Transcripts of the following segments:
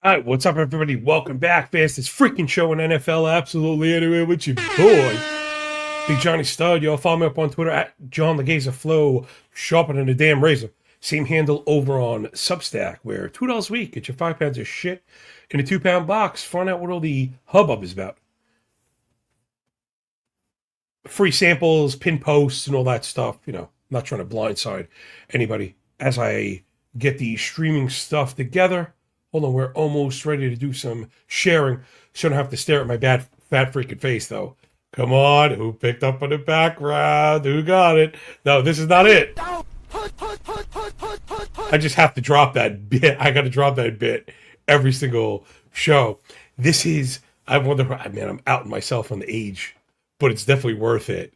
All right, what's up, everybody? Welcome back. Fastest freaking show in NFL, absolutely anywhere with your boy, Big Johnny Stud. Y'all follow me up on Twitter at John the Gazer Flow, sharper than a damn razor. Same handle over on Substack, where $2 a week get you 5 pounds of shit in a 2-pound box. Find out what all the hubbub is about. Free samples, pin posts, and all that stuff. You know, I'm not trying to blindside anybody as I get the streaming stuff together. Hold on, we're almost ready to do some sharing. So I don't have to stare at my bad, fat freaking face, though. Come on, who picked up on the background? Who got it? No, this is not it. I just have to drop that bit. I got to drop that bit every single show. This is, I wonder, man, I'm outing myself on the age, but it's definitely worth it.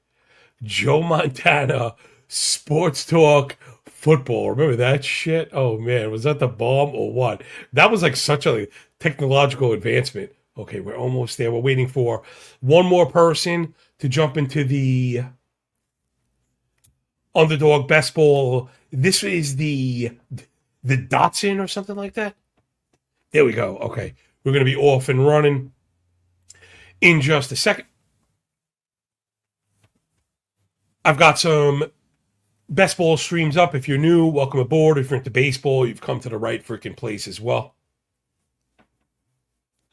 Joe Montana, Sports Talk, Football. Remember that shit? Oh man, was that the bomb or what? That was like such a technological advancement. Okay, we're almost there. We're waiting for one more person to jump into the underdog best ball. This is the Dotson or something like that. There we go. Okay, we're gonna be off and running in just a second. I've got some best ball streams up. If you're new, welcome aboard. If you're into baseball, you've come to the right freaking place as well.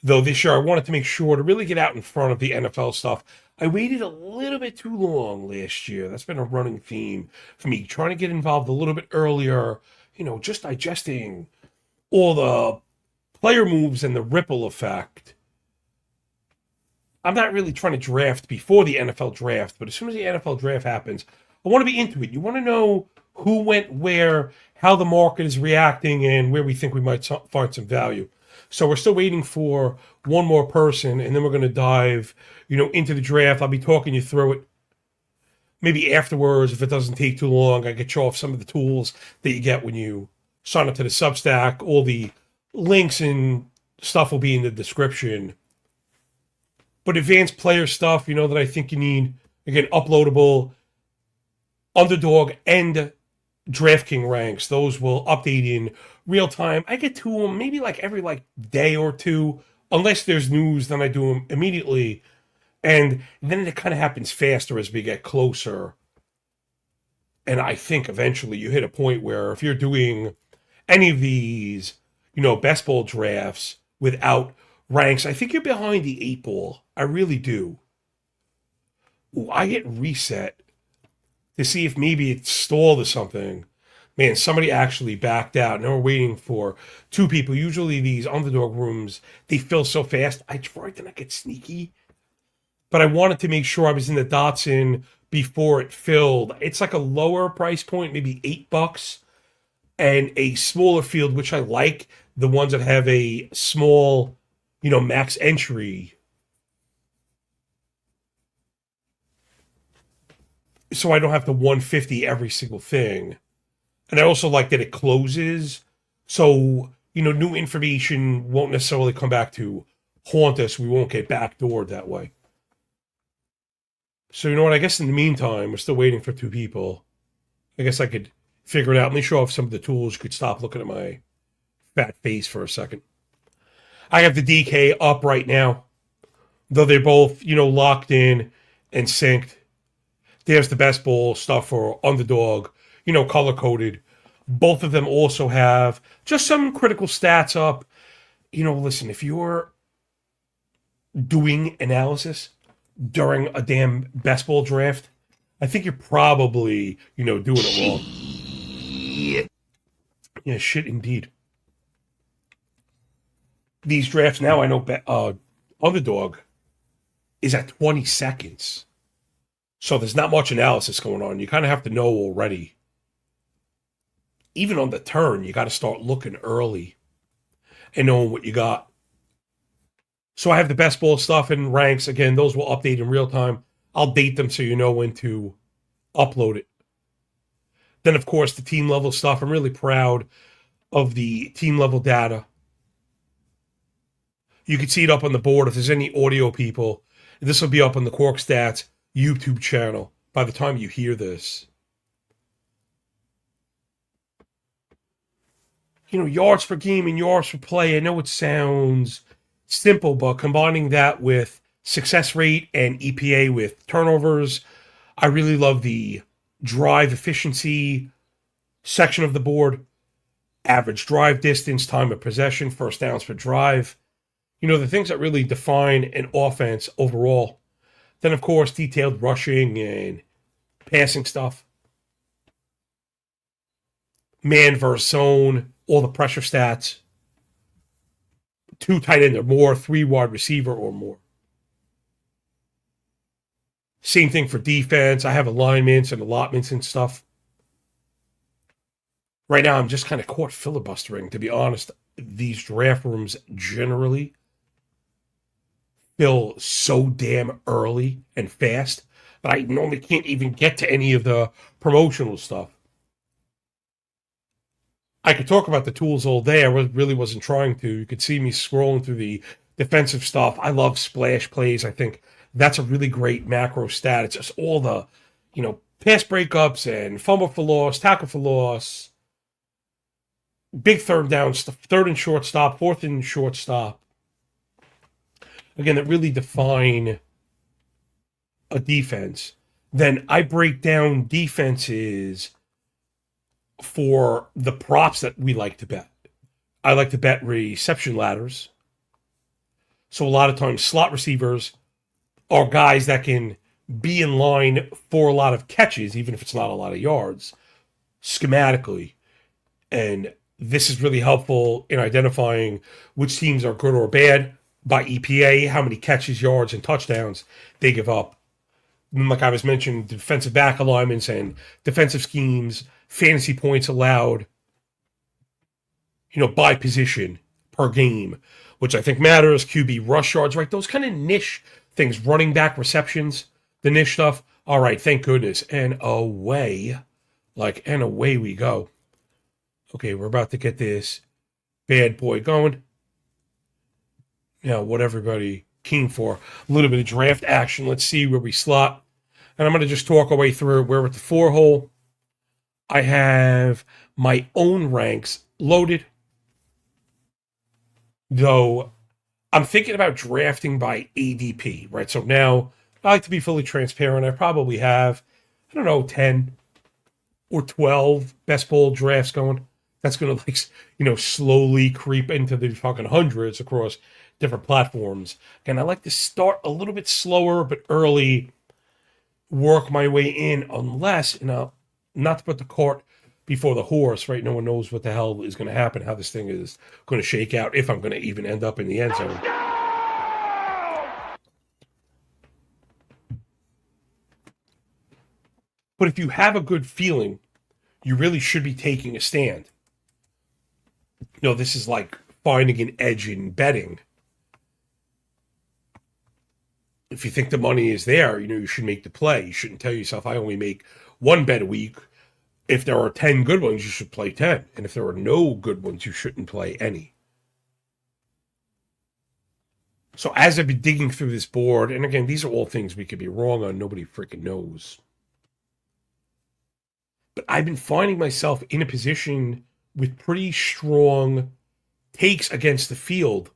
Though this year, I wanted to make sure to really get out in front of the NFL stuff. I waited a little bit too long last year. That's been a running theme for me, trying to get involved a little bit earlier, you know, just digesting all the player moves and the ripple effect. I'm not really trying to draft before the NFL draft, but as soon as the NFL draft happens, I want to be into it. You want to know who went where, how the market is reacting, and where we think we might find some value. So we're still waiting for one more person, and then we're going to dive, into the draft. I'll be talking you through it. Maybe afterwards, if it doesn't take too long, I get you off some of the tools that you get when you sign up to the Substack. All the links and stuff will be in the description. But advanced player stuff, that I think you need, again, uploadable, underdog, and DraftKings ranks. Those will update in real time. I get to them maybe every day or two. Unless there's news, then I do them immediately. And then it kind of happens faster as we get closer. And I think eventually you hit a point where if you're doing any of these, best ball drafts without ranks, I think you're behind the 8 ball. I really do. Ooh, I hit reset to see if maybe it stalled or something. Man, somebody actually backed out. Now we're waiting for 2 people. Usually these underdog rooms, they fill so fast. I tried to not get sneaky, but I wanted to make sure I was in the Dotson before it filled. It's like a lower price point, maybe $8, and a smaller field, which I like. The ones that have a small, max entry. So I don't have to 150 every single thing. And I also like that it closes. So, new information won't necessarily come back to haunt us. We won't get backdoored that way. So, you know what? I guess in the meantime, we're still waiting for 2 people. I guess I could figure it out. Let me show off some of the tools. You could stop looking at my fat face for a second. I have the DK up right now. Though they're both, locked in and synced. There's the best ball stuff for underdog, color-coded. Both of them also have just some critical stats up. Listen, if you're doing analysis during a damn best ball draft, I think you're probably, doing it wrong. Yeah, shit indeed. These drafts now, I know underdog is at 20 seconds. So there's not much analysis going on. You kind of have to know already. Even on the turn, you got to start looking early and knowing what you got. So I have the best ball stuff in ranks. Again, those will update in real time. I'll date them so you know when to upload it. Then, of course, the team level stuff. I'm really proud of the team level data. You can see it up on the board. If there's any audio people, this will be up on the Corked Stats YouTube channel by the time you hear this. yards per game and yards per play. I know it sounds simple, but combining that with success rate and EPA with turnovers, I really love the drive efficiency section of the board. Average drive distance, time of possession, first downs per drive. The things that really define an offense overall. Then, of course, detailed rushing and passing stuff. Man versus zone, all the pressure stats. 2 tight end or more, 3 wide receiver or more. Same thing for defense. I have alignments and allotments and stuff. Right now, I'm just kind of caught filibustering, to be honest. These draft rooms generally fill so damn early and fast that I normally can't even get to any of the promotional stuff. I could talk about the tools all day. I really wasn't trying to. You could see me scrolling through the defensive stuff. I love splash plays. I think that's a really great macro stat. It's just all the, pass breakups and fumble for loss, tackle for loss, big third down, third and short stop, fourth and short stop. Again, that really define a defense. Then I break down defenses for the props that we like to bet. I like to bet reception ladders. So a lot of times slot receivers are guys that can be in line for a lot of catches, even if it's not a lot of yards, schematically. And this is really helpful in identifying which teams are good or bad by EPA, how many catches, yards, and touchdowns they give up. And like I was mentioning, defensive back alignments and defensive schemes, fantasy points allowed, by position per game, which I think matters. QB rush yards, right? Those kind of niche things, running back receptions, the niche stuff. All right, thank goodness. And away we go. Okay, we're about to get this bad boy going. What everybody keen for. A little bit of draft action. Let's see where we slot. And I'm going to just talk our way through. We're at the 4 hole. I have my own ranks loaded. Though I'm thinking about drafting by ADP, right? So now I like to be fully transparent. I probably have, 10 or 12 best ball drafts going. That's going to slowly creep into the fucking hundreds across different platforms. Again, I like to start a little bit slower, but early, work my way in, unless, not to put the cart before the horse, right? No one knows what the hell is going to happen, how this thing is going to shake out, if I'm going to even end up in the end zone. But if you have a good feeling, you really should be taking a stand. This is like finding an edge in betting. If you think the money is there, you should make the play. You shouldn't tell yourself, I only make 1 bet a week. If there are 10 good ones, you should play 10. And if there are no good ones, you shouldn't play any. So as I've been digging through this board, and again, these are all things we could be wrong on. Nobody freaking knows. But I've been finding myself in a position with pretty strong takes against the field.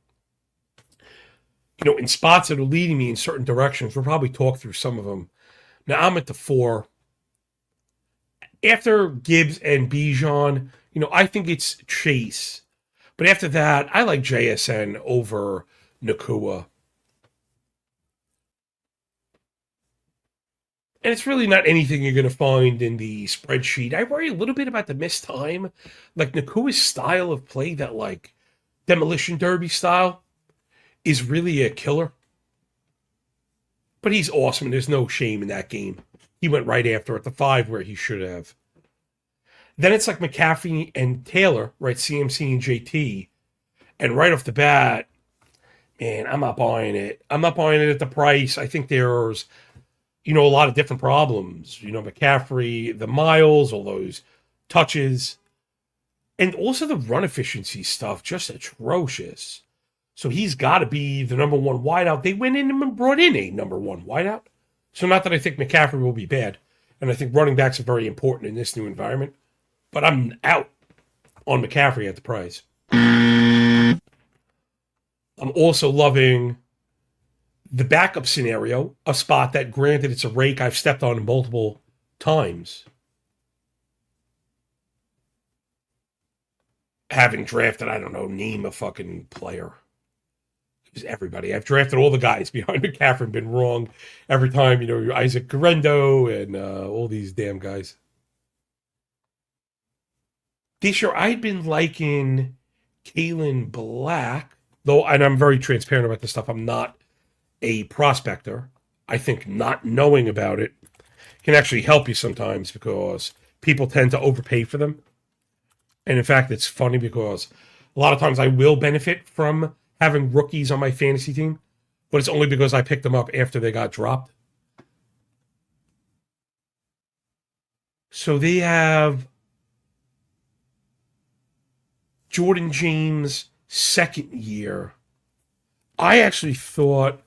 In spots that are leading me in certain directions. We'll probably talk through some of them. Now I'm at the 4. After Gibbs and Bijan, I think it's Chase. But after that, I like JSN over Nakua. And it's really not anything you're going to find in the spreadsheet. I worry a little bit about the missed time. Like Nakua's style of play, that demolition derby style, is really a killer. But he's awesome, and there's no shame in that game. He went right after at the 5 where he should have. Then it's like McCaffrey and Taylor, right? CMC and JT. And right off the bat, man, I'm not buying it. I'm not buying it at the price. I think there's, a lot of different problems. McCaffrey, the miles, all those touches. And also the run efficiency stuff, just atrocious. So he's got to be the number 1 wideout. They went in and brought in a number 1 wideout. So not that I think McCaffrey will be bad. And I think running backs are very important in this new environment. But I'm out. on McCaffrey at the price. I'm also loving the backup scenario, a spot that, granted, it's a rake I've stepped on multiple times. Having drafted, I don't know, name a fucking player. It was everybody. I've drafted all the guys behind McCaffrey, been wrong every time, Isaac Garendo and all these damn guys. This year, I'd been liking Kalen Black, though, and I'm very transparent about this stuff. I'm not a prospector. I think not knowing about it can actually help you sometimes because people tend to overpay for them. And in fact, it's funny because a lot of times I will benefit from having rookies on my fantasy team, but it's only because I picked them up after they got dropped. So they have Jordan James, second year. I actually thought,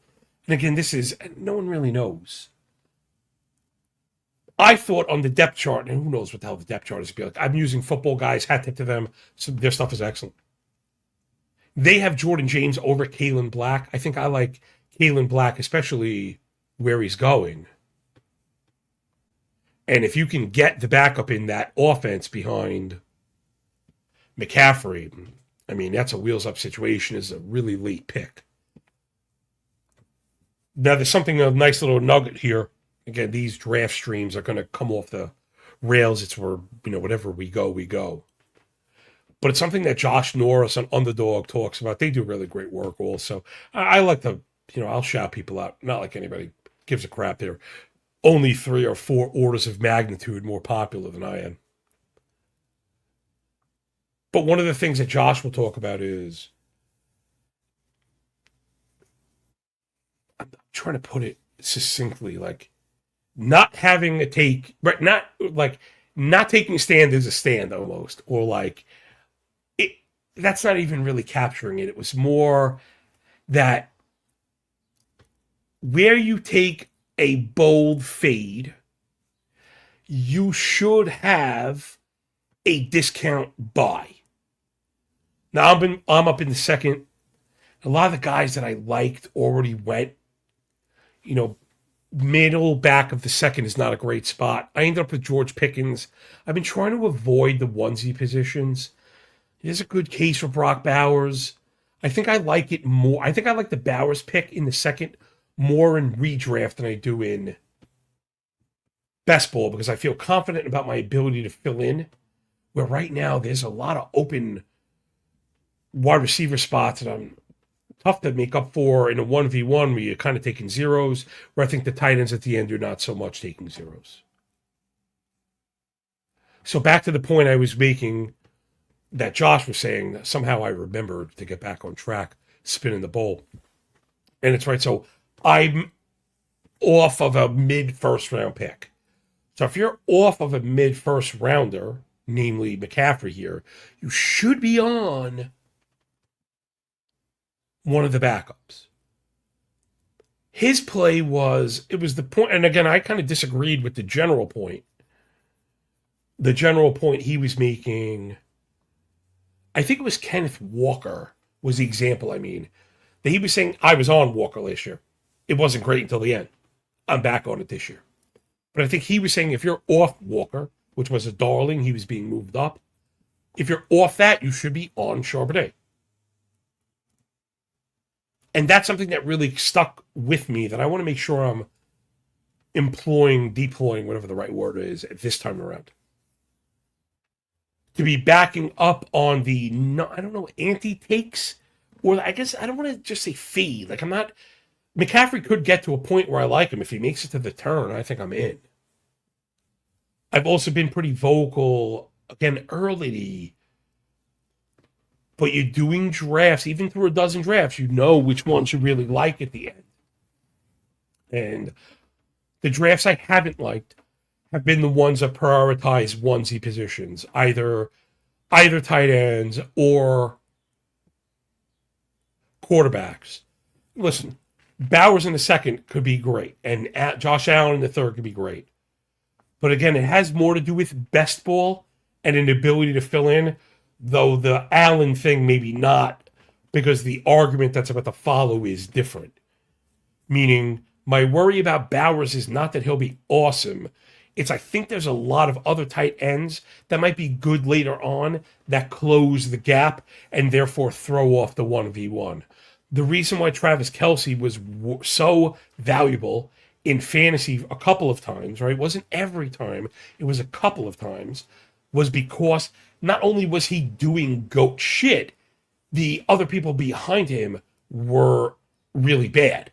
and again, this is, no one really knows. I thought on the depth chart, and who knows what the hell the depth chart is be like. I'm using Football Guys, hat tip to them. So their stuff is excellent. They have Jordan James over Kalen Black. I think I like Kalen Black, especially where he's going. And if you can get the backup in that offense behind McCaffrey, I mean, that's a wheels up situation. Is a really late pick. Now, there's something, a nice little nugget here. Again, these draft streams are going to come off the rails. It's where, whatever we go, we go. But it's something that Josh Norris on Underdog talks about. They do really great work also. I like to, I'll shout people out. Not like anybody gives a crap. They're only 3 or 4 orders of magnitude more popular than I am. But one of the things that Josh will talk about is, I'm trying to put it succinctly, like, not having a take, right? Not taking a stand is a stand almost, or like, that's not even really capturing it. It was more that where you take a bold fade, you should have a discount buy. Now I'm up in the second. A lot of the guys that I liked already went. Middle back of the second is not a great spot. I ended up with George Pickens. I've been trying to avoid the onesie positions. There's a good case for Brock Bowers. I think I like it more. I think I like the Bowers pick in the second more in redraft than I do in best ball because I feel confident about my ability to fill in. Where right now there's a lot of open wide receiver spots that I'm tough to make up for in a 1v1 where you're kind of taking zeros, where I think the tight ends at the end are not so much taking zeros. So back to the point I was making that Josh was saying, that somehow I remembered to get back on track, spinning the bowl. And it's right. So I'm off of a mid-first round pick. So if you're off of a mid-first rounder, namely McCaffrey here, you should be on one of the backups. His play was the point, and again, I kind of disagreed with the general point. The general point he was making, I think it was Kenneth Walker was the example, that he was saying, I was on Walker last year. It wasn't great until the end. I'm back on it this year. But I think he was saying if you're off Walker, which was a darling, he was being moved up. If you're off that, you should be on Charbonnet. And that's something that really stuck with me that I want to make sure I'm deploying, whatever the right word is, at this time around. To be backing up on the, anti-takes, or I guess I don't want to just say fade. Like McCaffrey could get to a point where I like him. If he makes it to the turn, I think I'm in. I've also been pretty vocal, again, early. But you're doing drafts, even through a dozen drafts, you know which ones you really like at the end. And the drafts I haven't liked have been the ones that prioritize onesie positions, either tight ends or quarterbacks. Listen, Bowers in the second could be great, and Josh Allen in the third could be great. But again, it has more to do with best ball and an ability to fill in though the Allen thing maybe not, because the argument that's about to follow is different. Meaning, my worry about Bowers is not that he'll be awesome. It's I think there's a lot of other tight ends that might be good later on that close the gap and therefore throw off the 1v1. The reason why Travis Kelce was so valuable in fantasy a couple of times, right? It wasn't every time, it was a couple of times, was because not only was he doing goat shit, the other people behind him were really bad.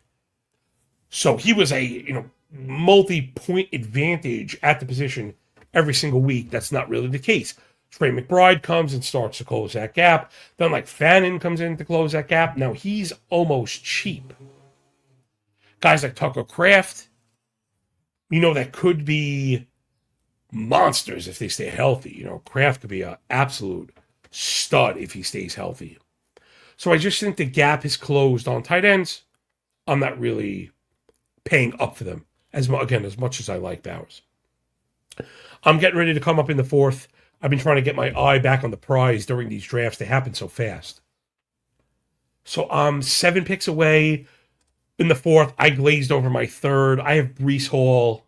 So he was a multi-point advantage at the position every single week. That's not really the case. Trey McBride comes and starts to close that gap. Then like Fannin comes in to close that gap. Now he's almost cheap. Guys like Tucker Kraft, that could be monsters if they stay healthy. Kraft could be an absolute stud if he stays healthy. So I just think the gap is closed on tight ends. I'm not really paying up for them as much as I like Bowers. I'm getting ready to come up in the fourth. I've been trying to get my eye back on the prize during these drafts. They happen so fast. So I'm 7 picks away in the fourth. I glazed over my third. I have Breece Hall.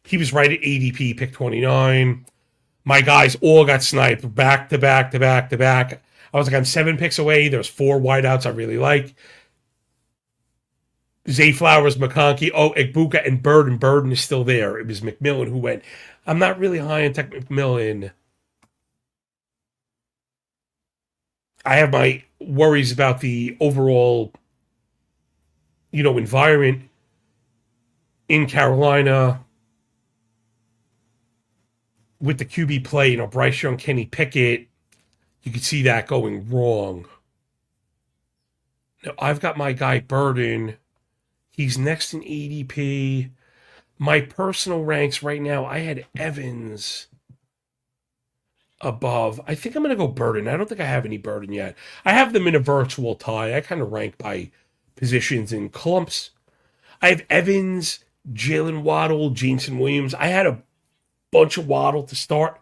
He was right at ADP, pick 29. My guys all got sniped back to back to back to back. I was like, I'm 7 picks away. There's 4 wideouts I really like. Zay Flowers, McConkey, Egbuka, and Burden. Burden is still there. It was McMillan who went. I'm not really high on Tech McMillan. I have my worries about the overall, environment in Carolina with the QB play. Bryce Young, Kenny Pickett. You could see that going wrong. Now, I've got my guy Burden. He's next in ADP. My personal ranks right now, I had Evans above. I think I'm going to go Burden. I don't think I have any Burden yet. I have them in a virtual tie. I kind of rank by positions in clumps. I have Evans, Jalen Waddle, Jameson Williams. I had a bunch of Waddle to start,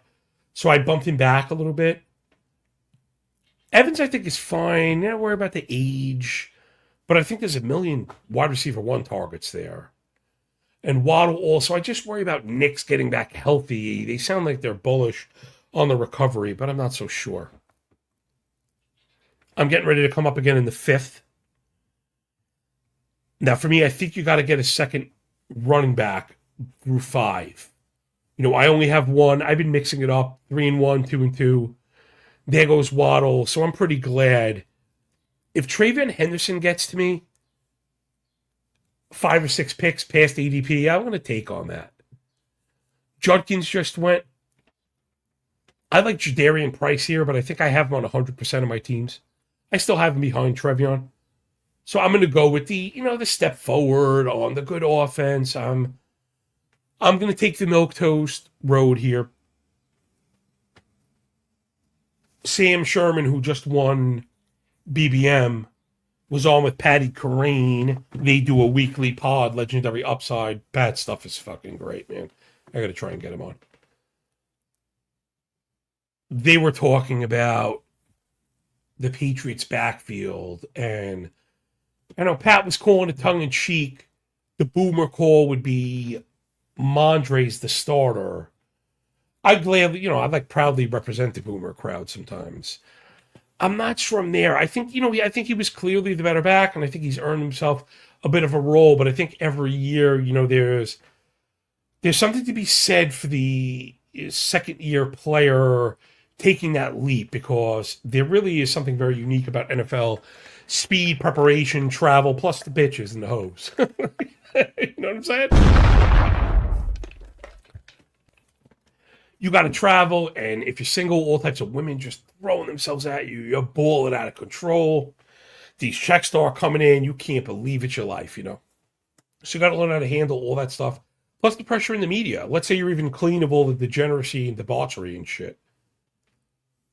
so I bumped him back a little bit. Evans, I think, is fine. Don't worry about the age. But I think there's a million wide receiver 1 targets there. And Waddle also. I just worry about Knicks getting back healthy. They sound like they're bullish on the recovery, but I'm not so sure. I'm getting ready to come up again in the 5th. Now, for me, I think you got to get a second running back through 5. I only have 1. I've been mixing it up. 3-1, 2-2. There goes Waddle. So I'm pretty glad. If Travion Henderson gets to me 5 or 6 picks past ADP, I'm going to take on that. Judkins just went. I like Jadarian Price here, but I think I have him on 100% of my teams. I still have him behind Trevion. So I'm going to go with the step forward on the good offense. I'm going to take the milquetoast road here. Sam Sherman, who just won BBM, was on with Patty Corrine. They do a weekly pod, Legendary Upside. Pat's stuff is fucking great, man. I got to try and get him on. They were talking about the Patriots' backfield, and I know Pat was calling it tongue-in-cheek. The boomer call would be Mondre's the starter. I proudly represent the boomer crowd sometimes. I'm not sure I'm there. I think he was clearly the better back, and I think he's earned himself a bit of a role. But I think every year, there's something to be said for the second-year player taking that leap, because there really is something very unique about NFL speed, preparation, travel, plus the bitches and the hoes. You know what I'm saying? You got to travel, and if you're single, all types of women just throwing themselves at you. You're balling out of control. These checks start coming in. You can't believe it's your life, So you got to learn how to handle all that stuff. Plus the pressure in the media. Let's say you're even clean of all the degeneracy and debauchery and shit.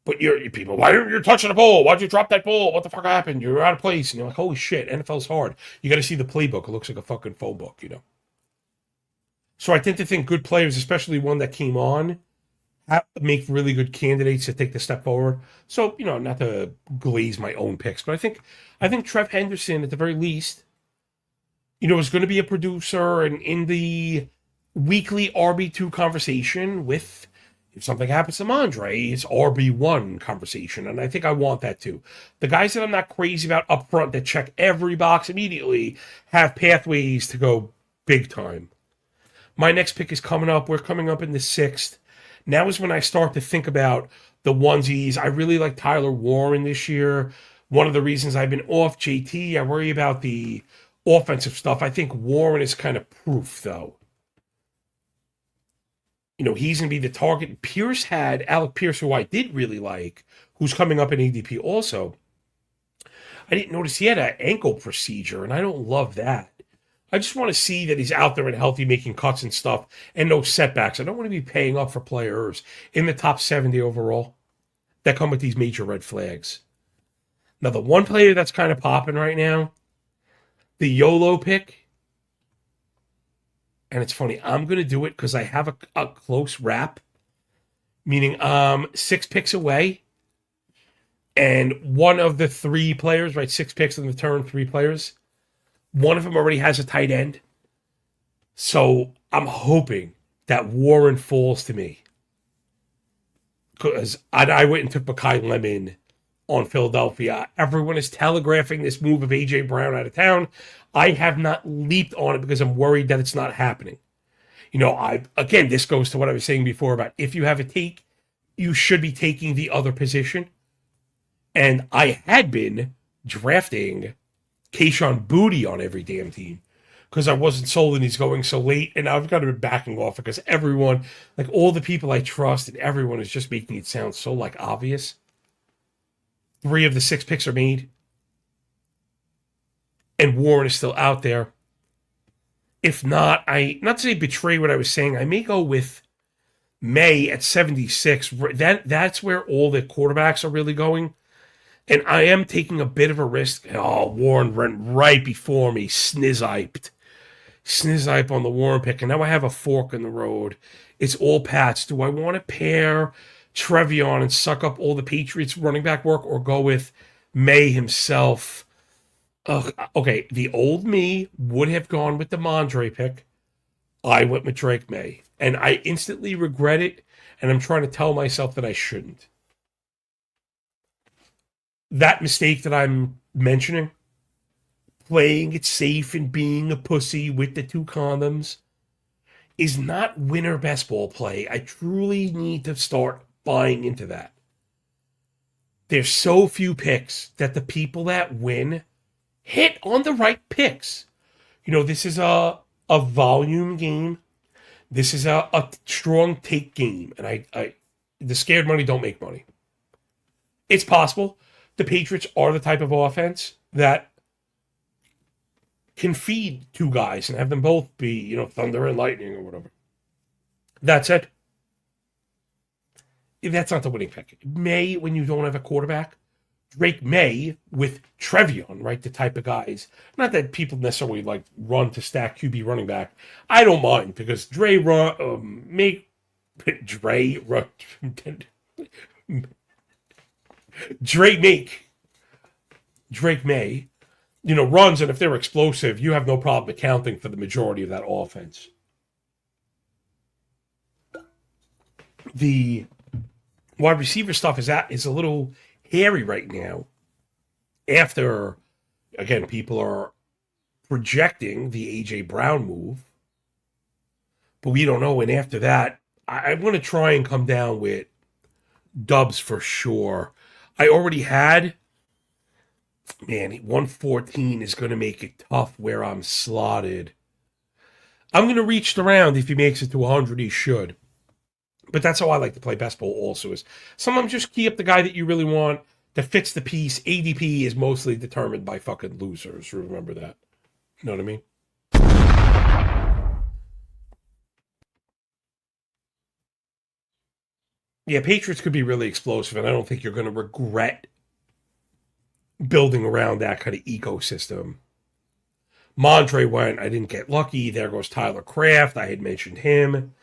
But you people, why aren't you touching the ball? Why'd you drop that ball? What the fuck happened? You're out of place. And you're like, holy shit, NFL's hard. You got to see the playbook. It looks like a fucking phone book, So I tend to think good players, especially one that came on, make really good candidates to take the step forward. So, not to glaze my own picks, but I think Trev Henderson, at the very least, is going to be a producer and in the weekly RB2 conversation with, if something happens to Mondre, it's RB1 conversation. And I think I want that too. The guys that I'm not crazy about up front that check every box immediately have pathways to go big time. My next pick is coming up. We're coming up in the 6th. Now is when I start to think about the onesies. I really like Tyler Warren this year. One of the reasons I've been off JT, I worry about the offensive stuff. I think Warren is kind of proof, though. He's going to be the target. Pierce had Alec Pierce, who I did really like, who's coming up in ADP also. I didn't notice he had an ankle procedure, and I don't love that. I just want to see that he's out there and healthy, making cuts and stuff, and no setbacks. I don't want to be paying up for players in the top 70 overall that come with these major red flags. Now, the one player that's kind of popping right now, the YOLO pick, and it's funny, I'm going to do it because I have a close wrap, meaning 6 picks away, and one of the 3 players, right, 6 picks in the turn, 3 players, one of them already has a tight end. So I'm hoping that Warren falls to me. Because I went and took Mekhi Lemon on Philadelphia. Everyone is telegraphing this move of A.J. Brown out of town. I have not leaped on it because I'm worried that it's not happening. Again, this goes to what I was saying before about if you have a take, you should be taking the other position. And I had been drafting Kayshon Boutte on every damn team because I wasn't sold and he's going so late, and I've got to be backing off because everyone, like all the people I trust and everyone is just making it sound so like obvious. 3 of the 6 picks are made, and Warren is still out there. If not, not to say betray what I was saying, I may go with May at 76. That's where all the quarterbacks are really going. And I am taking a bit of a risk. Oh, Warren went right before me. Sniziped on the Warren pick. And now I have a fork in the road. It's all Pats. Do I want to pair Trevion and suck up all the Patriots running back work or go with May himself? Okay, the old me would have gone with the Mondre pick. I went with Drake May. And I instantly regret it. And I'm trying to tell myself that I shouldn't. That mistake that I'm mentioning, playing it safe and being a pussy with the 2 condoms, is not winner best ball play. I truly need to start buying into that. There's so few picks that the people that win hit on the right picks. This is a volume game. This is a strong take game. And the scared money don't make money. It's possible. The Patriots are the type of offense that can feed 2 guys and have them both be, thunder and lightning or whatever. That said, that's not the winning pick. May, when you don't have a quarterback, Drake May with Trevion, right? The type of guys. Not that people necessarily run to stack QB running back. I don't mind because Drake May, runs, and if they're explosive, you have no problem accounting for the majority of that offense. The wide receiver stuff is a little hairy right now. After, again, people are projecting the A.J. Brown move, but we don't know. And after that, I'm going to try and come down with dubs for sure. I already had, 114 is going to make it tough where I'm slotted. I'm going to reach around. If he makes it to 100, he should. But that's how I like to play best ball also, is sometimes just key up the guy that you really want that fits the piece. ADP is mostly determined by fucking losers. Remember that. You know what I mean? Yeah, Patriots could be really explosive, and I don't think you're going to regret building around that kind of ecosystem. Mondre went. I didn't get lucky. There goes Tyler Kraft. I had mentioned him.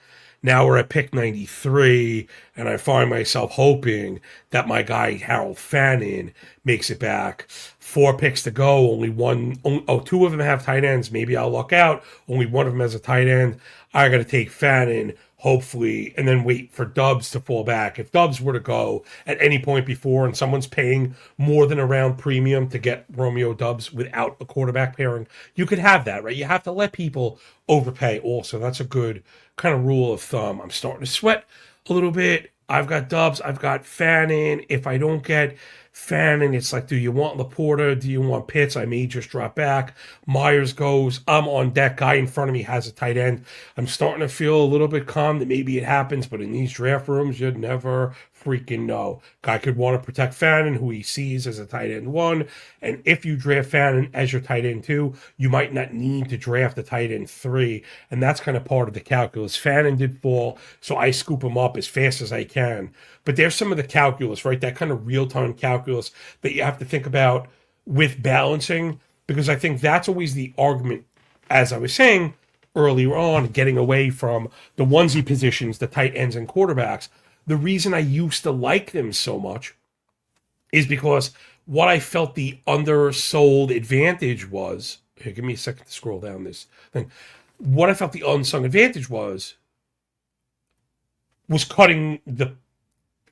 Now we're at pick 93, and I find myself hoping that my guy Harold Fannin makes it back. 4 picks to go, only one. Oh, 2 of them have tight ends. Maybe I'll luck out. Only one of them has a tight end. I got to take Fannin, hopefully, and then wait for Dubs to fall back. If Dubs were to go at any point before and someone's paying more than a round premium to get Romeo Dubs without a quarterback pairing, you could have that, right? You have to let people overpay also. That's a good kind of rule of thumb. I'm starting to sweat a little bit. I've got Dubs. I've got Fannin. If I don't get Fannin, it's like, do you want Laporta? Do you want Pitts? I may just drop back. Myers goes. I'm on deck. Guy in front of me has a tight end. I'm starting to feel a little bit calm that maybe it happens, but in these draft rooms, you'd never freaking know. Guy could want to protect Fannin, who he sees as a tight end 1. And if you draft Fannin as your tight end 2, you might not need to draft a tight end 3. And that's kind of part of the calculus. Fannin did fall, so I scoop him up as fast as I can. But there's some of the calculus, right? That kind of real-time calculus that you have to think about with balancing, because I think that's always the argument, as I was saying earlier on, getting away from the onesie positions, the tight ends and quarterbacks. The reason I used to like them so much is because what I felt the undersold advantage was, here, give me a second to scroll down this thing. What I felt the unsung advantage was cutting the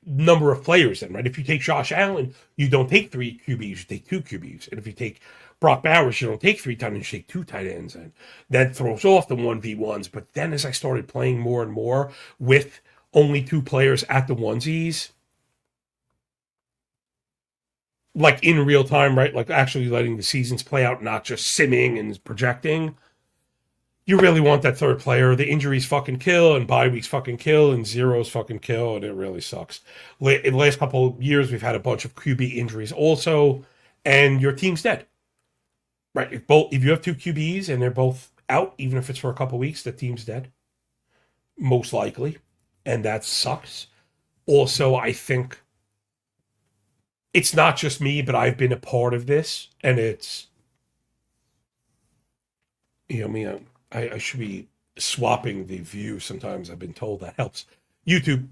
number of players in, right? If you take Josh Allen, you don't take 3 QBs, you take 2 QBs. And if you take Brock Bowers, you don't take 3 tight ends, you take 2 tight ends. And that throws off the 1v1s. But then as I started playing more and more with only 2 players at the onesies, like in real time, right? Like actually letting the seasons play out, not just simming and projecting. You really want that third player. The injuries fucking kill, and bye weeks fucking kill, and zeros fucking kill, and it really sucks. In the last couple of years, we've had a bunch of QB injuries also, and your team's dead. Right? If you have 2 QBs and they're both out, even if it's for a couple of weeks, the team's dead. Most likely. And that sucks. Also, I think it's not just me, but I've been a part of this, and it's, I should be swapping the view sometimes. I've been told that helps. YouTube.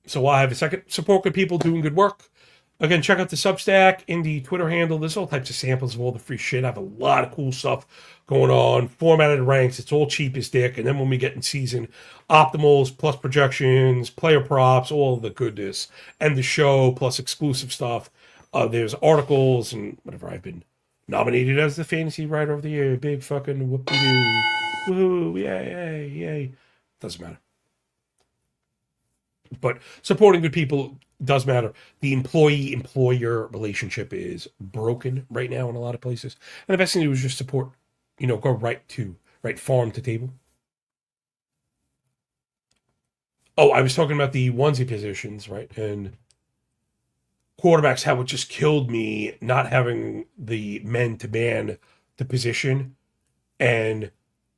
So while I have a second, support good people doing good work. Again, check out the Substack in the Twitter handle. There's all types of samples of all the free shit. I have a lot of cool stuff going on. Formatted ranks. It's all cheap as dick. And then when we get in season, optimals, plus projections, player props, all of the goodness. And the show, plus exclusive stuff. There's articles and whatever. I've been nominated as the fantasy writer of the year. Big fucking whoop-de-doo. Woo, yay, yay. Doesn't matter. But supporting good people does matter. The employee-employer relationship is broken right now in a lot of places. And the best thing to do is just support, go right farm to table. Oh, I was talking about the onesie positions, right? And quarterbacks, how it just killed me not having the men to man the position. And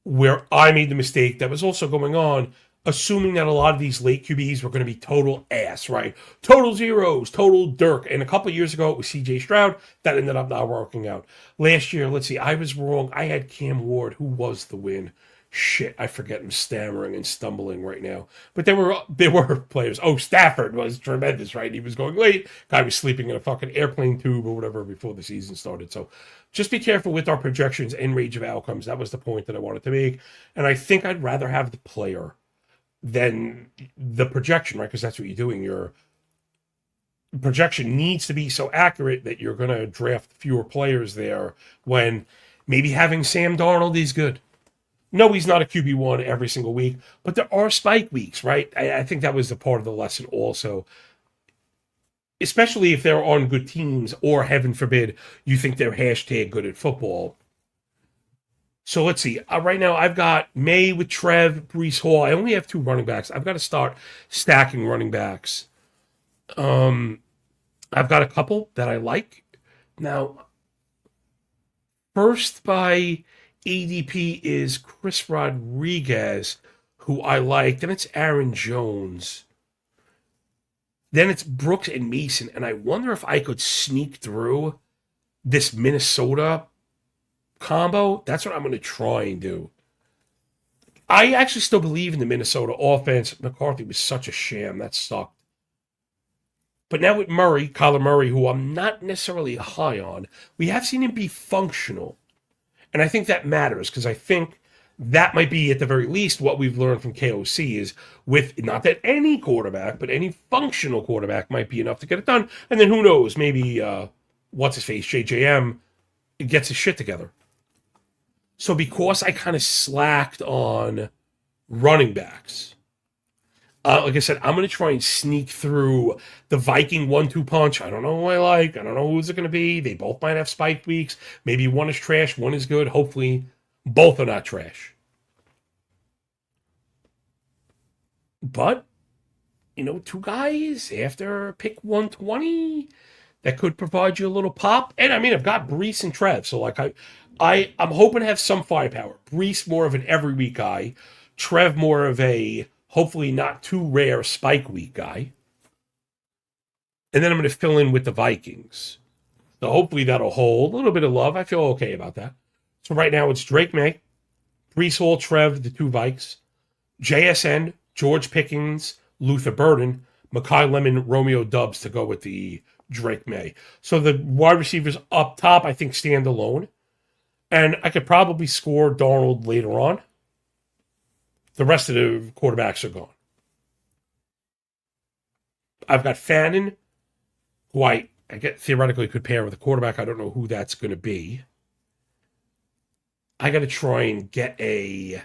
where I made the mistake that was also going on, assuming that a lot of these late QBs were going to be total ass, right? Total zeros, total dirk. And a couple of years ago, it was CJ Stroud. That ended up not working out. Last year, let's see, I was wrong. I had Cam Ward, who was the win. Shit, I forget. I'm stammering and stumbling right now. But there were players. Oh, Stafford was tremendous, right? He was going late. Guy was sleeping in a fucking airplane tube or whatever before the season started. So just be careful with our projections and range of outcomes. That was the point that I wanted to make. And I think I'd rather have the player than the projection, right? Because that's what you're doing. Your projection needs to be so accurate that you're going to draft fewer players there when maybe having Sam Darnold is good. No, he's not a QB1 every single week, but there are spike weeks, right? I think that was the part of the lesson also, especially if they're on good teams or, heaven forbid, you think they're hashtag good at football. So let's see. Right now, I've got May with Trev, Breece Hall. I only have 2 running backs. I've got to start stacking running backs. I've got a couple that I like. Now, first by ADP is Chris Rodriguez, who I like. Then it's Aaron Jones. Then it's Brooks and Mason. And I wonder if I could sneak through this Minnesota combo. That's what I'm going to try and do. I actually still believe in the Minnesota offense. McCarthy was such a sham. That sucked. But now with Murray, Kyler Murray, who I'm not necessarily high on, we have seen him be functional. And I think that matters because I think that might be, at the very least, what we've learned from KOC is with not that any quarterback, but any functional quarterback might be enough to get it done. And then who knows, maybe what's his face, JJM, gets his shit together. So because I kind of slacked on running backs, like I said, I'm going to try and sneak through the Viking 1-2 punch. I don't know who I like. I don't know who's it going to be. They both might have spike weeks. Maybe one is trash, one is good. Hopefully, both are not trash. But, two guys after pick 120 that could provide you a little pop. And I mean, I've got Brees and Trev. So, I'm hoping to have some firepower. Brees more of an every week guy. Trev more of a hopefully not too rare spike week guy. And then I'm going to fill in with the Vikings. So hopefully that'll hold. A little bit of love. I feel okay about that. So right now it's Drake May, Brees Hall, Trev, the two Vikes, JSN, George Pickens, Luther Burden, Makai Lemon, Romeo Dubs to go with the Drake May. So the wide receivers up top, I think, stand alone. And I could probably score Darnold later on. The rest of the quarterbacks are gone. I've got Fannin, who I get theoretically could pair with a quarterback. I don't know who that's going to be. I got to try and get a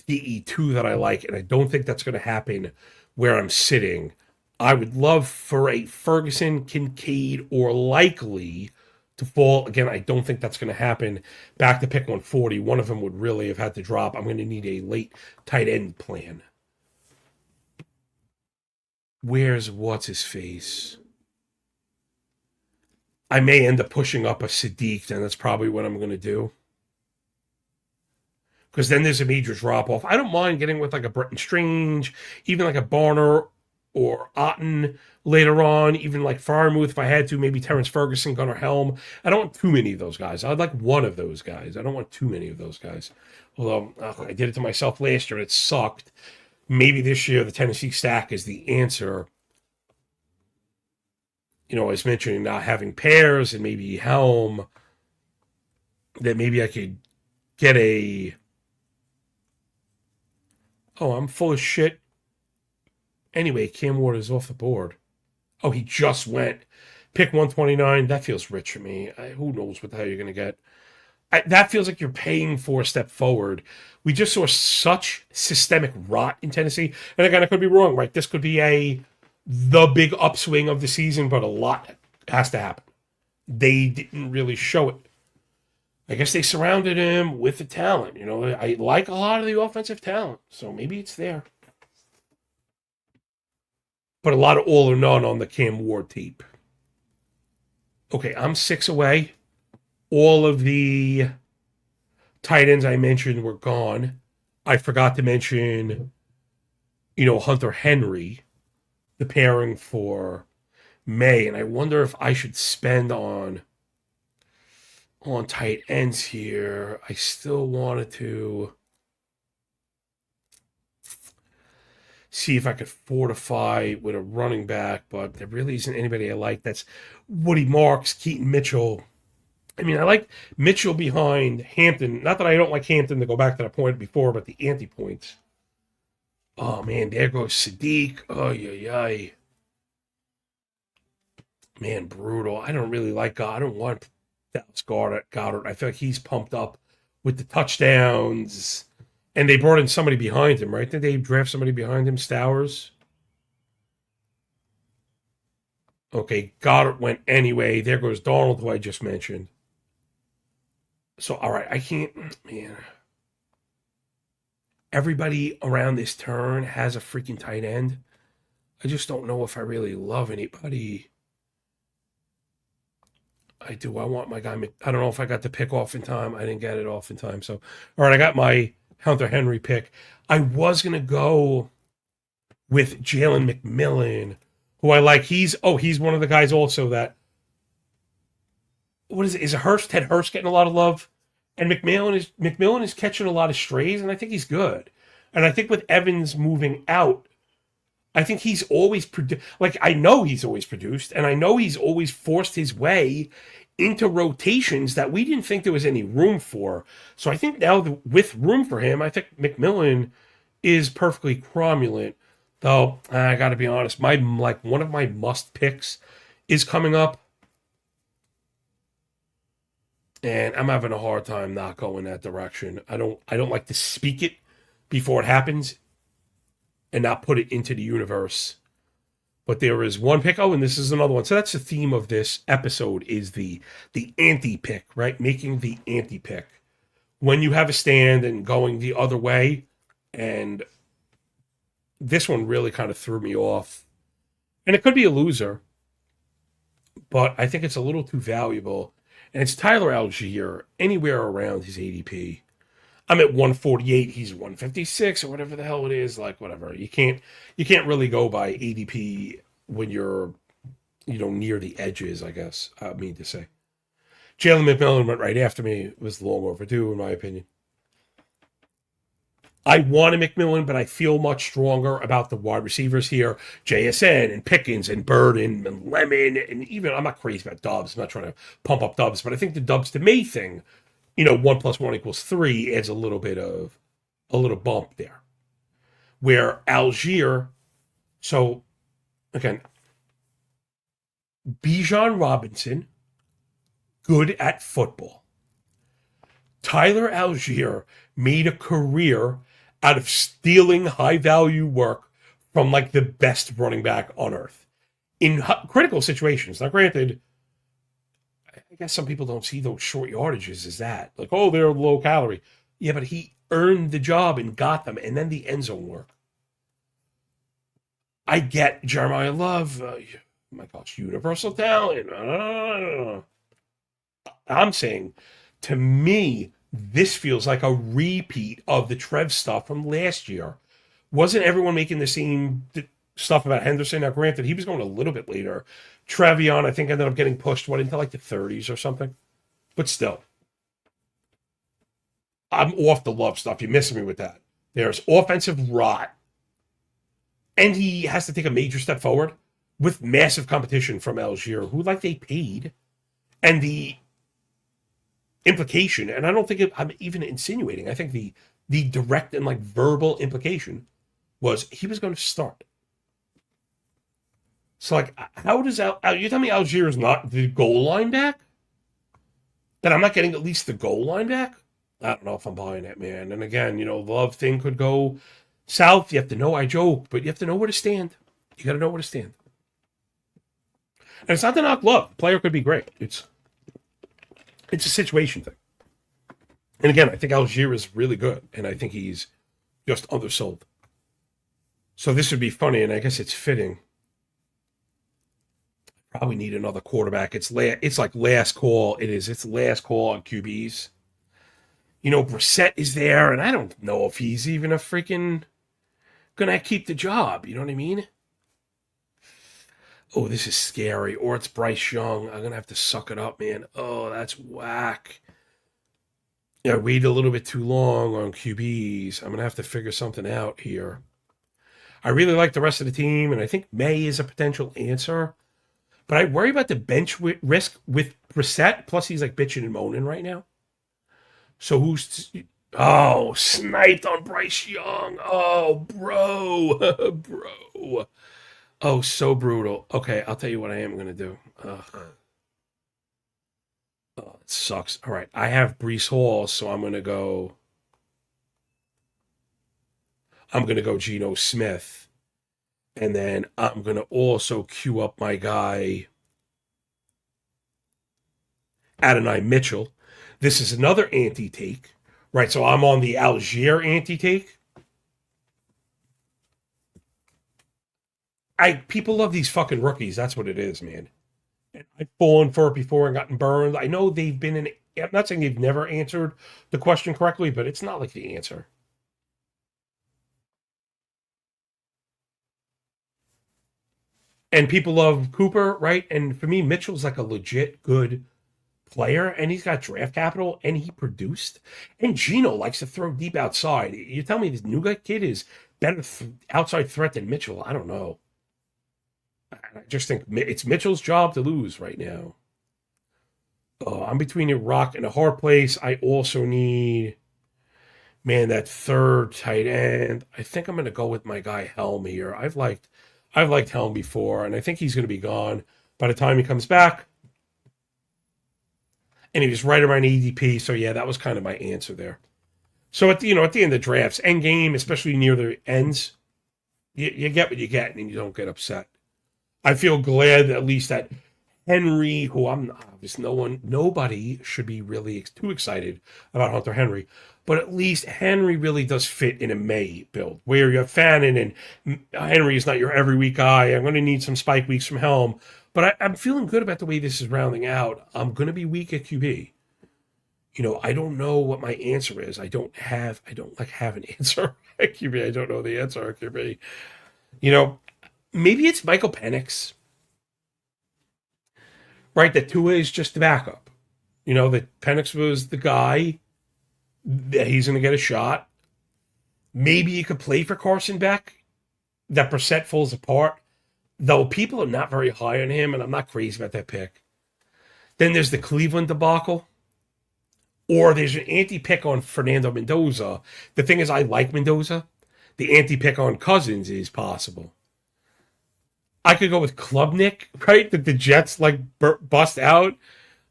TE2 that I like, and I don't think that's going to happen where I'm sitting. I would love for a Ferguson, Kincaid, or Likely to fall. Again, I don't think that's going to happen. Back to pick 140. One of them would really have had to drop. I'm going to need a late tight end plan. Where's what's-his-face? I may end up pushing up a Sadiq, and that's probably what I'm going to do. Because then there's a major drop-off. I don't mind getting with like a Bretton Strange, even like a Barner or Otten later on, even like Farmouth if I had to, maybe Terrence Ferguson, Gunnar Helm. I don't want too many of those guys. I'd like one of those guys. I don't want too many of those guys. Although I did it to myself last year and it sucked. Maybe this year the Tennessee stack is the answer. I was mentioning not having pairs and maybe Helm, that maybe I could get a... Oh, I'm full of shit. Anyway, Cam Ward is off the board. Oh, he just went. Pick 129. That feels rich for me. Who knows what the hell you're going to get. That feels like you're paying for a step forward. We just saw such systemic rot in Tennessee. And again, I could be wrong, right? This could be the big upswing of the season, but a lot has to happen. They didn't really show it. I guess they surrounded him with the talent. I like a lot of the offensive talent, so maybe it's there. But a lot of all or none on the Cam Ward tape. Okay, I'm 6 away. All of the tight ends I mentioned were gone. I forgot to mention, Hunter Henry, the pairing for May. And I wonder if I should spend on tight ends here. I still wanted to see if I could fortify with a running back, but there really isn't anybody I like. That's Woody Marks, Keaton Mitchell. I mean, I like Mitchell behind Hampton. Not that I don't like Hampton, to go back to that point before, but the anti-points. Oh, man, there goes Sadiq. Oh, yeah. Man, brutal. I don't really like God. I don't want Dallas Goddard. I feel like he's pumped up with the touchdowns. And they brought in somebody behind him, right? Did they draft somebody behind him, Stowers? Okay, Goddard went anyway. There goes Darnold, who I just mentioned. So, all right, I can't, man. Everybody around this turn has a freaking tight end. I just don't know if I really love anybody. I do. I want my guy. I don't know if I got the pick off in time. I didn't get it off in time. So, all right, I got my Hunter Henry pick. I was going to go with Jalen McMillan, who I like. He's one of the guys also that, what is it? Is it Hurst? Ted Hurst getting a lot of love? And McMillan is catching a lot of strays, and I think he's good. And I think with Evans moving out, I think he's always like I know he's always produced, and I know he's always forced his way into rotations that we didn't think there was any room for. So I think now with room for him, I think McMillan is perfectly cromulent. Though I got to be honest, my like one of my must picks is coming up, and I'm having a hard time not going that direction. I don't like to speak it before it happens and not put it into the universe. But there is one pick. Oh, and this is another one. So that's the theme of this episode is the anti pick, right? Making the anti pick. When you have a stand and going the other way, and this one really kind of threw me off. And it could be a loser, but I think it's a little too valuable. And it's Tyler Algier, anywhere around his ADP. I'm at 148, he's 156 or whatever the hell it is, like whatever. You can't really go by ADP when you're near the edges, I guess. I mean to say. Jalen McMillan went right after me. It was long overdue, in my opinion. I wanted McMillan, but I feel much stronger about the wide receivers here. JSN and Pickens and Burden and Lemon. And even, I'm not crazy about Dobbs. I'm not trying to pump up Dobbs, but I think the Dobbs to May thing, 1 + 1 = 3 adds a little bump there. Where Algier, so again, Bijan Robinson, good at football. Tyler Algier made a career out of stealing high value work from like the best running back on earth in critical situations. Now, granted, I guess some people don't see those short yardages as that. Like, oh, they're low calorie. Yeah, but he earned the job and got them, and then the end zone work. I get Jeremiah Love. My gosh, universal talent. I'm saying, to me, this feels like a repeat of the Trev stuff from last year. Wasn't everyone making the same stuff about Henderson? Now, granted, he was going a little bit later. Trevion, I think, ended up getting pushed, into like the 30s or something? But still. I'm off the Love stuff. You're missing me with that. There's offensive rot. And he has to take a major step forward with massive competition from Algier, who, like, they paid. And the implication, and I don't think I'm even insinuating, I think the direct and like verbal implication was he was going to start. So like, how does you tell me Algier is not the goal line back? That I'm not getting at least the goal line back? I don't know if I'm buying it, man. And again, the Love thing could go south. You have to know I joke, but you have to know where to stand. You got to know where to stand. And it's not to knock Love. The player could be great. It's a situation thing. And again, I think Algier is really good, and I think he's just undersold. So this would be funny, and I guess it's fitting. Probably need another quarterback. It's like last call. It's last call on QBs. Brissett is there, and I don't know if he's even a freaking gonna keep the job. You know what I mean? Oh, this is scary. Or it's Bryce Young. I'm going to have to suck it up, man. Oh, that's whack. Yeah, I waited a little bit too long on QBs. I'm going to have to figure something out here. I really like the rest of the team, and I think May is a potential answer. But I worry about the bench risk with Brissett. Plus, he's like bitching and moaning right now. So who's... Oh, sniped on Bryce Young. Oh, bro. Bro. Oh, so brutal. Okay, I'll tell you what I am going to do. Oh, it sucks. All right, I have Breece Hall, so I'm going to go Geno Smith. And then I'm going to also queue up my guy, Adonai Mitchell. This is another anti-take, right? So I'm on the Algier anti-take. People love these fucking rookies. That's what it is, man. And I've fallen for it before and gotten burned. I know they've been in. I'm not saying they've never answered the question correctly, but it's not like the answer. And people love Cooper, right? And for me, Mitchell's like a legit good player, and he's got draft capital, and he produced. And Gino likes to throw deep outside. You tell me this new guy kid is better outside threat than Mitchell? I don't know. I just think it's Mitchell's job to lose right now. Oh, I'm between a rock and a hard place. I also need, man, that third tight end. I think I'm going to go with my guy Helm here. I've liked Helm before, and I think he's going to be gone by the time he comes back. And he was right around ADP, so yeah, that was kind of my answer there. So at the end of drafts, end game, especially near the ends, you get what you get, and you don't get upset. I feel glad at least that Henry, who I'm obviously nobody should be really too excited about Hunter Henry, but at least Henry really does fit in a May build where you have Fannin and Henry is not your every week guy. I'm going to need some spike weeks from Helm, but I'm feeling good about the way this is rounding out. I'm going to be weak at QB. I don't know what my answer is. I don't have an answer at QB. I don't know the answer at QB. Maybe it's Michael Penix. Right, that Tua is just the backup. That Penix was the guy that he's going to get a shot. Maybe you could play for Carson Beck. That Brissett falls apart. Though people are not very high on him, and I'm not crazy about that pick. Then there's the Cleveland debacle. Or there's an anti-pick on Fernando Mendoza. The thing is, I like Mendoza. The anti-pick on Cousins is possible. I could go with Klubnik, right? That the Jets bust out.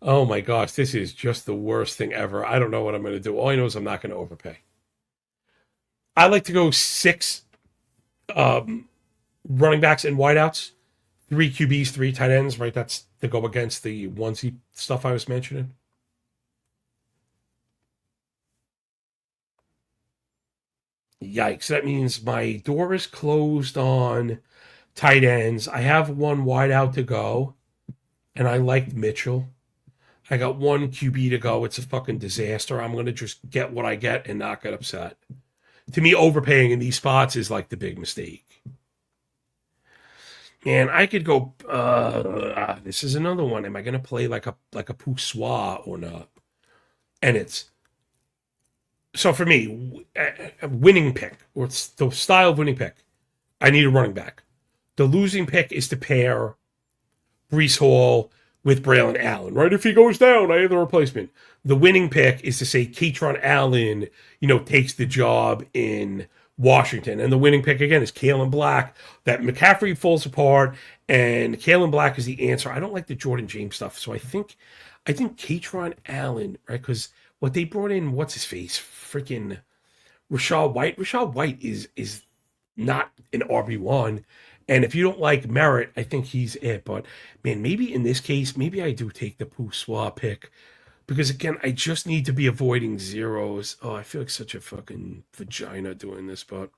Oh my gosh, this is just the worst thing ever. I don't know what I'm going to do. All I know is I'm not going to overpay. I like to go 6 running backs and wideouts, 3 QBs, 3 tight ends, right? That's to go against the onesie stuff I was mentioning. Yikes. That means my door is closed on tight ends. I have 1 wide out to go, and I liked Mitchell. I got 1 QB to go. It's a fucking disaster. I'm going to just get what I get and not get upset. To me, overpaying in these spots is like the big mistake. And I could go, this is another one. Am I going to play like a Poussoir or not? And it's, so for me, a winning pick, or it's the style of winning pick, I need a running back. The losing pick is to pair Breece Hall with Braylon Allen, right? If he goes down, I have the replacement. The winning pick is to say Kaytron Allen, takes the job in Washington. And the winning pick, again, is Kalen Black. That McCaffrey falls apart, and Kalen Black is the answer. I don't like the Jordan James stuff, so I think Kaytron Allen, right? Because what they brought in, what's his face? Freaking Rachaad White. Rachaad White is not an RB1. And if you don't like Merritt, I think he's it. But, man, maybe in this case, maybe I do take the Poussoir pick. Because, again, I just need to be avoiding zeros. Oh, I feel like such a fucking vagina doing this. But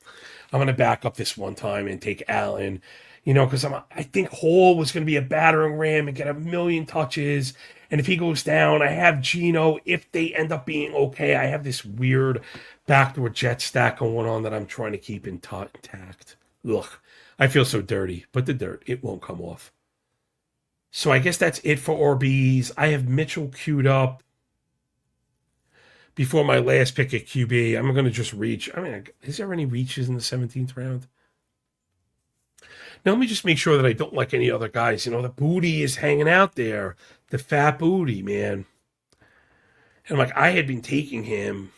I'm going to back up this one time and take Allen. Because I think Hall was going to be a battering ram and get a million touches. And if he goes down, I have Gino. If they end up being okay, I have this weird backdoor jet stack going on that I'm trying to keep intact. Ugh. I feel so dirty, but the dirt, it won't come off. So I guess that's it for RBs. I have Mitchell queued up before my last pick at QB. I'm going to just reach. Is there any reaches in the 17th round? Now, let me just make sure that I don't like any other guys. The booty is hanging out there. The fat booty, man. And I had been taking him.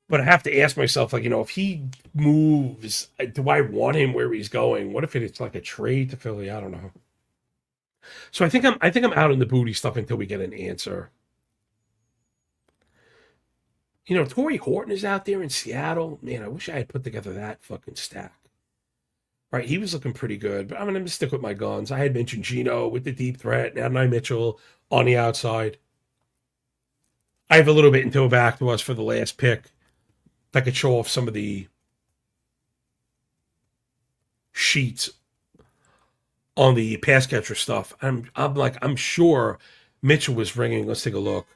But I have to ask myself, if he moves, do I want him where he's going? What if it's like a trade to Philly? I don't know. So I think I'm out in the booty stuff until we get an answer. Torrey Horton is out there in Seattle. Man, I wish I had put together that fucking stack. Right, he was looking pretty good, but I'm going to stick with my guns. I had mentioned Gino with the deep threat, now Mitchell on the outside. I have a little bit until back to us for the last pick. I could show off some of the sheets on the pass catcher stuff. I'm sure Mitchell was ringing. Let's take a look.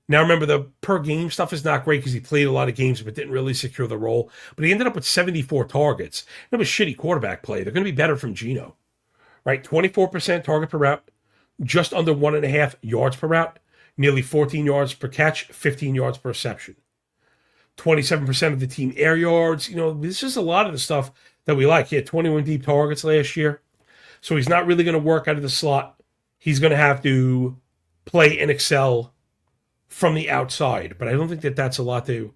Now remember, the per game stuff is not great because he played a lot of games but didn't really secure the role. But he ended up with 74 targets. That was shitty quarterback play. They're going to be better from Gino, right? 24% target per route, just under 1.5 yards per route, nearly 14 yards per catch, 15 yards per reception. 27% of the team air yards. This is a lot of the stuff that we like. He had 21 deep targets last year. So he's not really going to work out of the slot. He's going to have to play and excel from the outside. But I don't think that that's a lot to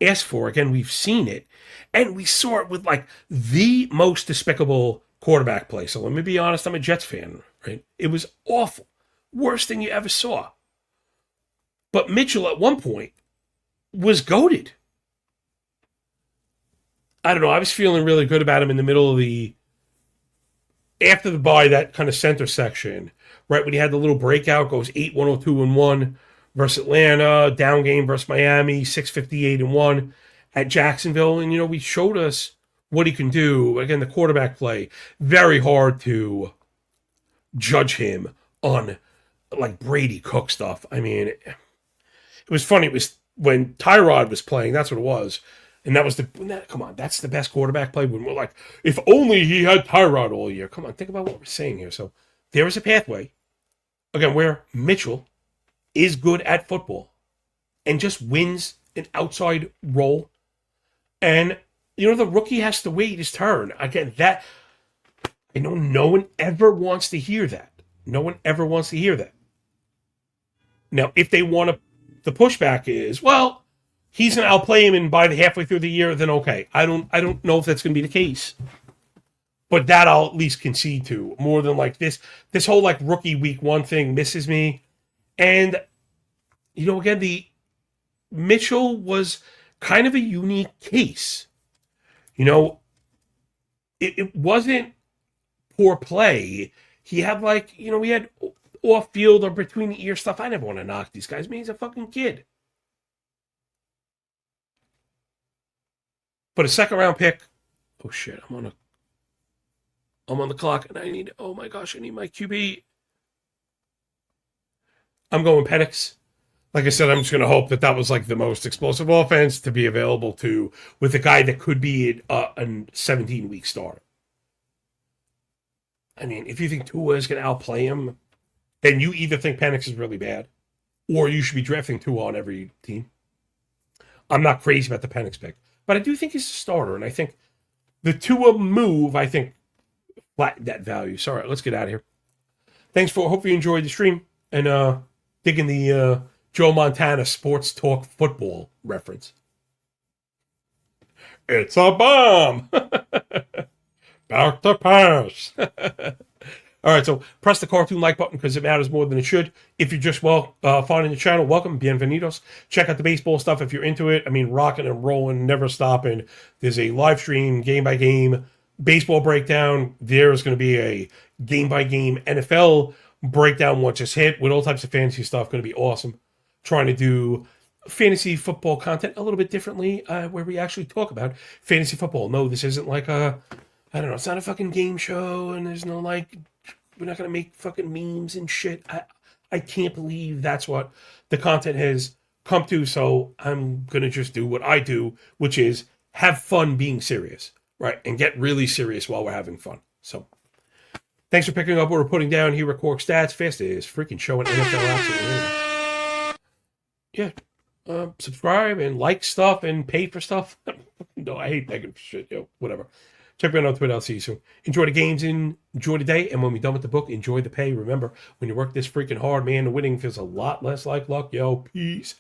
ask for. Again, we've seen it. And we saw it with like the most despicable quarterback play. So let me be honest, I'm a Jets fan, right? It was awful. Worst thing you ever saw. But Mitchell at one point was goated. I don't know. I was feeling really good about him in the middle of after the bye, that kind of center section, right? When he had the little breakout, goes 8-102-1 versus Atlanta, down game versus Miami, 658-1 at Jacksonville. And, we showed us what he can do. Again, the quarterback play, very hard to judge him on like Brady Cook stuff. I mean, it was funny. It was when Tyrod was playing, that's what it was. And that was come on, that's the best quarterback play when we're like, if only he had Tyrod all year. Come on, think about what we're saying here. So there is a pathway, again, where Mitchell is good at football and just wins an outside role. And, the rookie has to wait his turn. Again, that, I know no one ever wants to hear that. No one ever wants to hear that. Now, if they want to, the pushback is, well, he's going to outplay him and by the halfway through the year, then okay. I don't know if that's going to be the case. But that I'll at least concede to. More than like this whole like rookie week one thing misses me. And, again, the Mitchell was kind of a unique case. It wasn't poor play. He had we had off field or between the ear stuff. I never want to knock these guys. I mean, he's a fucking kid. But a second round pick. Oh shit! I'm on the clock, and I need my QB. I'm going Penix. Like I said, I'm just going to hope that was like the most explosive offense to be available to with a guy that could be a 17-week starter. I mean, if you think Tua is going to outplay him, then you either think Penix is really bad, or you should be drafting Tua on every team. I'm not crazy about the Penix pick, but I do think he's a starter, and I think the Tua move, flattened that value. So, all right, let's get out of here. Hope you enjoyed the stream and digging the Joe Montana sports talk football reference. It's a bomb. About to pass. All right, so press the cartoon like button because it matters more than it should. If you're just finding the channel, welcome, bienvenidos. Check out the baseball stuff if you're into it. I mean, rocking and rolling, never stopping. There's a live stream, game-by-game baseball breakdown. There's going to be a game-by-game NFL breakdown once it's hit with all types of fantasy stuff. Going to be awesome. Trying to do fantasy football content a little bit differently where we actually talk about fantasy football. No, this isn't like it's not a fucking game show and there's no we're not going to make fucking memes and shit. I can't believe that's what the content has come to. So I'm going to just do what I do, which is have fun being serious, right? And get really serious while we're having fun. So thanks for picking up what we're putting down here at Corked Stats. Fastest freaking show in NFL absolutely. Yeah. Subscribe and like stuff and pay for stuff. No, I hate begging for shit. Whatever. Check me out on Twitter. I'll see you soon. Enjoy the games and enjoy the day. And when we're done with the book, enjoy the pay. Remember, when you work this freaking hard, man, the winning feels a lot less like luck. Peace.